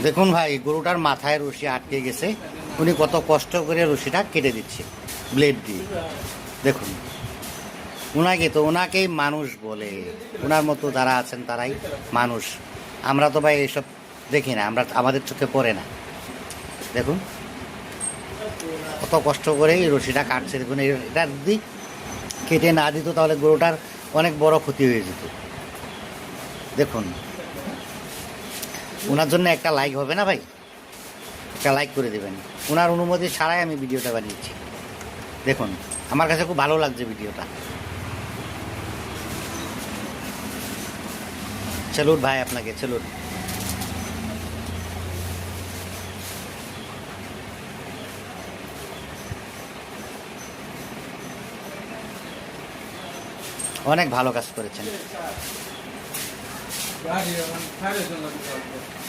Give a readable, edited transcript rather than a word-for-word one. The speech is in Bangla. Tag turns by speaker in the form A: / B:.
A: দেখুন ভাই, গরুটার মাথায় রশি আটকে গেছে, উনি কত কষ্ট করে রশিটা কেটে দিচ্ছে ব্লেড দিয়ে। দেখুন, ওনাকেই মানুষ বলে। ওনার মতো যারা আছেন তারাই মানুষ। আমরা তো ভাই এসব দেখি না, আমাদের চোখে পড়ে না। দেখুন কত কষ্ট করে এই রশিটা কাটছে। দেখুন, এটা যদি কেটে না দিত তাহলে গরুটার অনেক বড় ক্ষতি হয়ে যেত। দেখুন, ওনার জন্য একটা লাইক হবে না ভাই? একটা লাইক করে দেবেন। ওনার অনুমতি ছাড়াই আমি ভিডিওটা বানিয়েছি। দেখুন, আমার কাছে খুব ভালো লাগছে ভিডিওটা। চলুন ভাই, আপনাকে চলুন। অনেক ভালো কাজ করেছেন।